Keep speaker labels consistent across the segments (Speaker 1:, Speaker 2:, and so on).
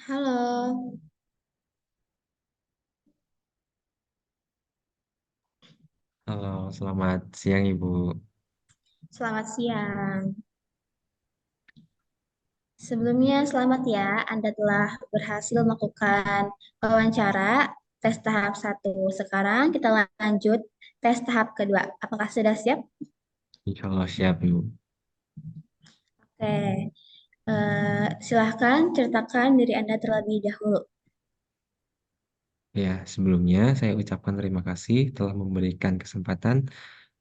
Speaker 1: Halo,
Speaker 2: Halo, selamat siang Ibu.
Speaker 1: selamat siang. Sebelumnya selamat ya, Anda telah berhasil melakukan wawancara tes tahap satu. Sekarang kita lanjut tes tahap kedua. Apakah sudah siap?
Speaker 2: Insya Allah siap Ibu.
Speaker 1: Oke, silahkan ceritakan diri Anda terlebih dahulu.
Speaker 2: Ya, sebelumnya saya ucapkan terima kasih telah memberikan kesempatan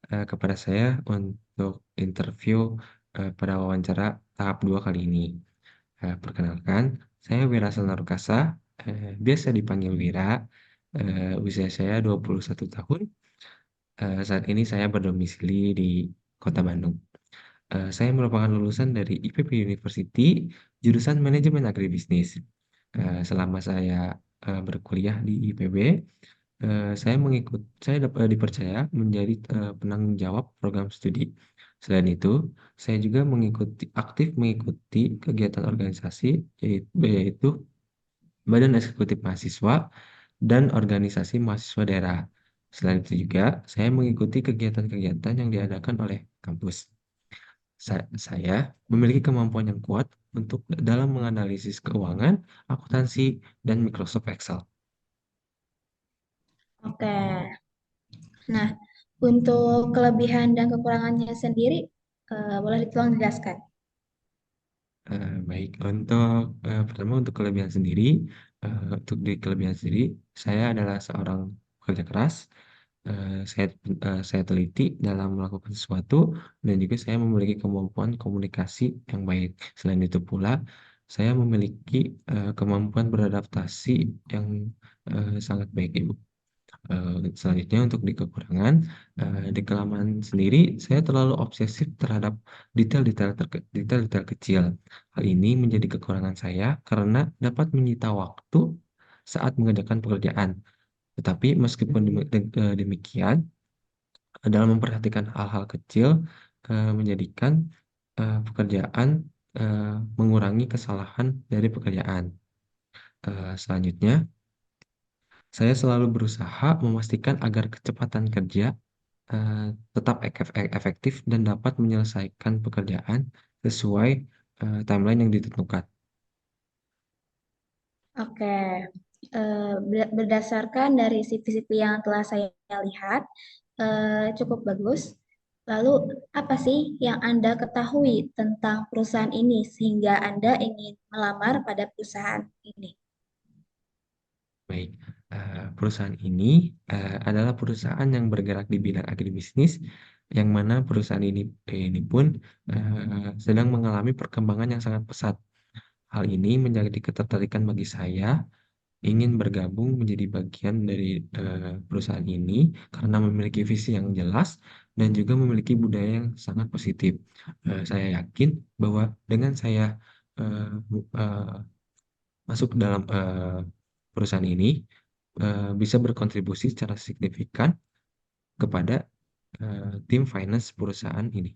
Speaker 2: kepada saya untuk interview pada wawancara tahap 2 kali ini. Perkenalkan, saya Wira Sanarukasa, biasa dipanggil Wira. Usia saya 21 tahun. Saat ini saya berdomisili di Kota Bandung. Saya merupakan lulusan dari IPB University, jurusan Manajemen Agribisnis. Selama saya berkuliah di IPB, saya dipercaya menjadi penanggung jawab program studi. Selain itu, saya juga aktif mengikuti kegiatan organisasi, yaitu Badan Eksekutif Mahasiswa dan organisasi mahasiswa daerah. Selain itu juga, saya mengikuti kegiatan-kegiatan yang diadakan oleh kampus. Saya memiliki kemampuan yang kuat untuk dalam menganalisis keuangan, akuntansi, dan Microsoft Excel.
Speaker 1: Oke, nah untuk kelebihan dan kekurangannya sendiri, boleh tolong dijelaskan.
Speaker 2: Baik, pertama untuk kelebihan sendiri, kelebihan sendiri, saya adalah seorang pekerja keras. Saya teliti dalam melakukan sesuatu dan juga saya memiliki kemampuan komunikasi yang baik. Selain itu pula, saya memiliki kemampuan beradaptasi yang sangat baik, Ibu. Selanjutnya untuk di kekurangan, di kelemahan sendiri, saya terlalu obsesif terhadap detail-detail kecil. Hal ini menjadi kekurangan saya karena dapat menyita waktu saat mengerjakan pekerjaan. Tetapi meskipun demikian, dalam memperhatikan hal-hal kecil, menjadikan pekerjaan mengurangi kesalahan dari pekerjaan. Selanjutnya, saya selalu berusaha memastikan agar kecepatan kerja eh, tetap efektif dan dapat menyelesaikan pekerjaan sesuai timeline yang ditentukan.
Speaker 1: Oke, berdasarkan dari CV-CV yang telah saya lihat, cukup bagus. Lalu, apa sih yang Anda ketahui tentang perusahaan ini sehingga Anda ingin melamar pada perusahaan ini?
Speaker 2: Baik, perusahaan ini adalah perusahaan yang bergerak di bidang agribisnis, yang mana perusahaan ini pun sedang mengalami perkembangan yang sangat pesat. Hal ini menjadi ketertarikan bagi saya ingin bergabung menjadi bagian dari perusahaan ini karena memiliki visi yang jelas dan juga memiliki budaya yang sangat positif. Saya yakin bahwa dengan saya eh, masuk ke dalam perusahaan ini bisa berkontribusi secara signifikan kepada tim finance perusahaan ini.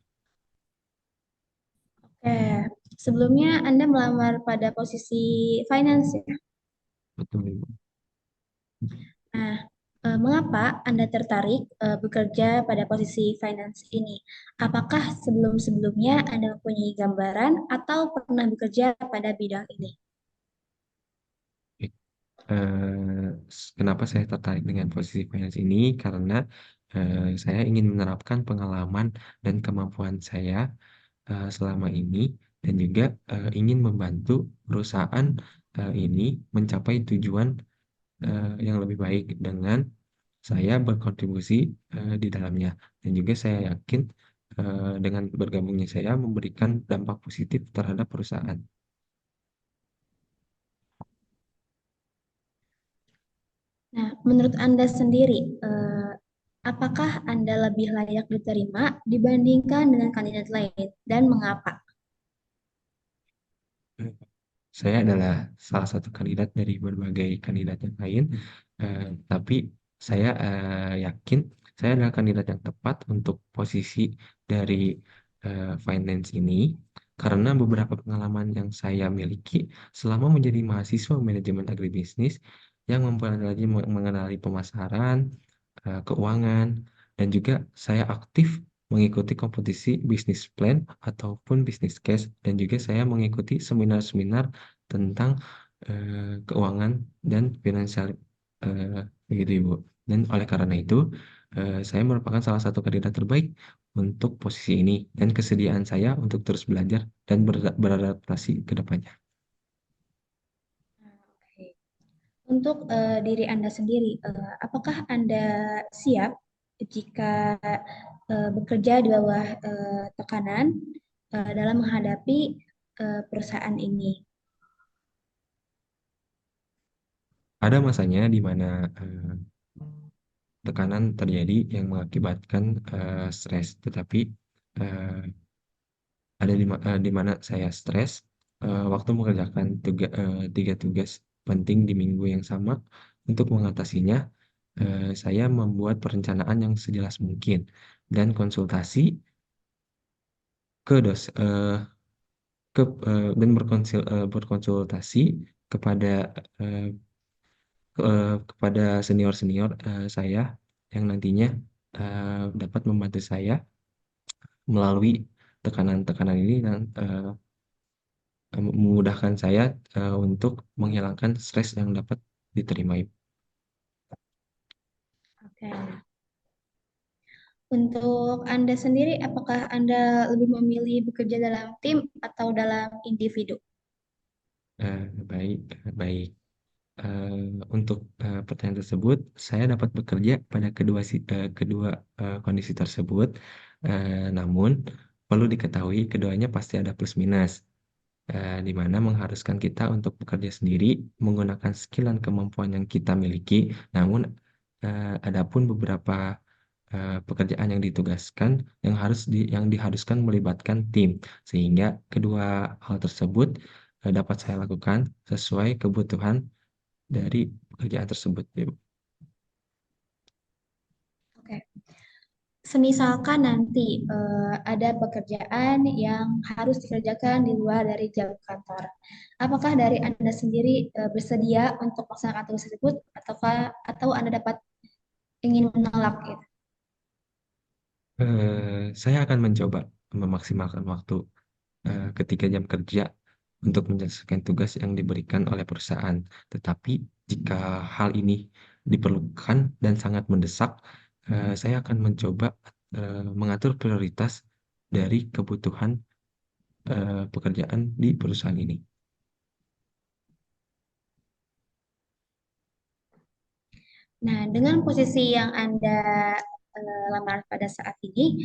Speaker 1: Oke, sebelumnya Anda melamar pada posisi finance ya?
Speaker 2: Betul, Ibu.
Speaker 1: Nah, mengapa Anda tertarik bekerja pada posisi finance ini? Apakah sebelum-sebelumnya Anda mempunyai gambaran atau pernah bekerja pada bidang ini?
Speaker 2: Baik. Kenapa saya tertarik dengan posisi finance ini? Karena saya ingin menerapkan pengalaman dan kemampuan saya selama ini dan juga ingin membantu perusahaan ini mencapai tujuan yang lebih baik dengan saya berkontribusi di dalamnya. Dan juga saya yakin dengan bergabungnya saya memberikan dampak positif terhadap perusahaan.
Speaker 1: Nah, menurut Anda sendiri, apakah Anda lebih layak diterima dibandingkan dengan kandidat lain dan mengapa?
Speaker 2: Saya adalah salah satu kandidat dari berbagai kandidat yang lain, tapi saya yakin saya adalah kandidat yang tepat untuk posisi dari finance ini karena beberapa pengalaman yang saya miliki selama menjadi mahasiswa manajemen agribisnis yang mempelajari mengenali pemasaran, keuangan, dan juga saya aktif mengikuti kompetisi bisnis plan ataupun bisnis case, dan juga saya mengikuti seminar-seminar tentang keuangan dan finansial, begitu Ibu. Dan oleh karena itu, saya merupakan salah satu kandidat terbaik untuk posisi ini dan kesediaan saya untuk terus belajar dan beradaptasi ke depannya.
Speaker 1: Oke. Untuk diri Anda sendiri, apakah Anda siap jika bekerja di bawah tekanan dalam menghadapi perusahaan ini?
Speaker 2: Ada masanya di mana tekanan terjadi yang mengakibatkan stres, tetapi eh, ada di mana saya stres waktu mengerjakan 3 tugas penting di minggu yang sama. Untuk mengatasinya, saya membuat perencanaan yang sejelas mungkin dan konsultasi ke dos ke dan berkonsultasi kepada eh, kepada senior-senior saya yang nantinya dapat membantu saya melalui tekanan-tekanan ini dan memudahkan saya untuk menghilangkan stres yang dapat diterima.
Speaker 1: Oke. Untuk Anda sendiri, apakah Anda lebih memilih bekerja dalam tim atau dalam individu?
Speaker 2: Baik, baik. Eh, untuk pertanyaan tersebut, saya dapat bekerja pada kedua kondisi tersebut. Namun, perlu diketahui keduanya pasti ada plus minus, di mana mengharuskan kita untuk bekerja sendiri menggunakan skill dan kemampuan yang kita miliki. Namun, adapun beberapa pekerjaan yang ditugaskan yang diharuskan melibatkan tim, sehingga kedua hal tersebut dapat saya lakukan sesuai kebutuhan dari pekerjaan tersebut.
Speaker 1: Oke. Semisalkan nanti ada pekerjaan yang harus dikerjakan di luar dari jam kantor, apakah dari Anda sendiri bersedia untuk melaksanakan tugas tersebut, atau Anda dapat ingin menolak gitu?
Speaker 2: Saya akan mencoba memaksimalkan waktu ketika jam kerja untuk menyelesaikan tugas yang diberikan oleh perusahaan. Tetapi jika hal ini diperlukan dan sangat mendesak, saya akan mencoba mengatur prioritas dari kebutuhan pekerjaan di perusahaan ini.
Speaker 1: Nah, dengan posisi yang Anda lamar pada saat ini,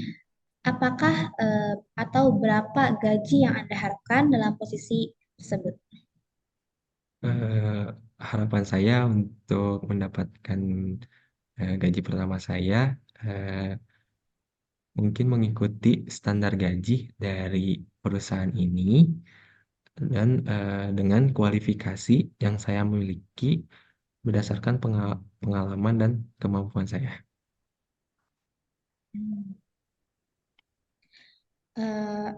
Speaker 1: apakah atau berapa gaji yang Anda harapkan dalam posisi tersebut?
Speaker 2: Eh, Harapan saya untuk mendapatkan gaji pertama saya eh, mungkin mengikuti standar gaji dari perusahaan ini dan dengan kualifikasi yang saya miliki berdasarkan pengalaman dan kemampuan saya.
Speaker 1: Hmm. Eh,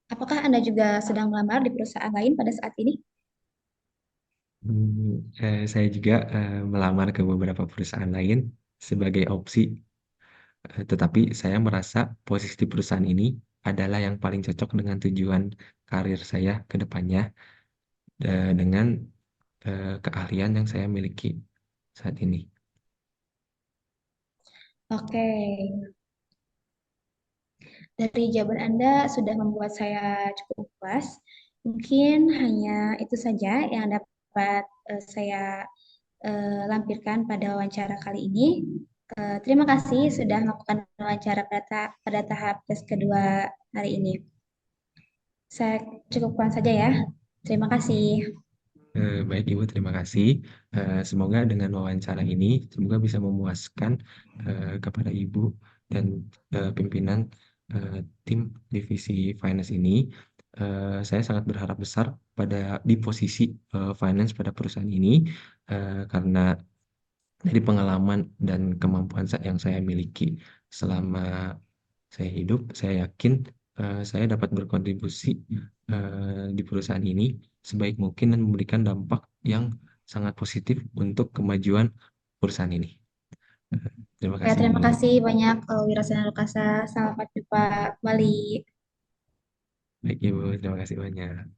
Speaker 1: Apakah Anda juga sedang melamar di perusahaan lain pada saat ini?
Speaker 2: Saya juga melamar ke beberapa perusahaan lain sebagai opsi, tetapi saya merasa posisi di perusahaan ini adalah yang paling cocok dengan tujuan karir saya ke depannya, dengan keahlian yang saya miliki saat ini.
Speaker 1: Oke, dari jawaban Anda sudah membuat saya cukup puas. Mungkin hanya itu saja yang dapat saya lampirkan pada wawancara kali ini. Terima kasih sudah melakukan wawancara pada tahap tes kedua hari ini. Saya cukupkan saja ya. Terima kasih.
Speaker 2: Baik Ibu, terima kasih. Semoga dengan wawancara ini, semoga bisa memuaskan kepada Ibu dan pimpinan eh, tim divisi finance ini. Saya sangat berharap besar di posisi finance pada perusahaan ini, karena dari pengalaman dan kemampuan yang saya miliki selama saya hidup, saya yakin saya dapat berkontribusi di perusahaan ini sebaik mungkin dan memberikan dampak yang sangat positif untuk kemajuan perusahaan ini. Terima
Speaker 1: Ya,
Speaker 2: kasih.
Speaker 1: terima kasih banyak Wira Sinar Lukasa. Sampai jumpa kembali.
Speaker 2: Baik, Ibu. Terima kasih banyak.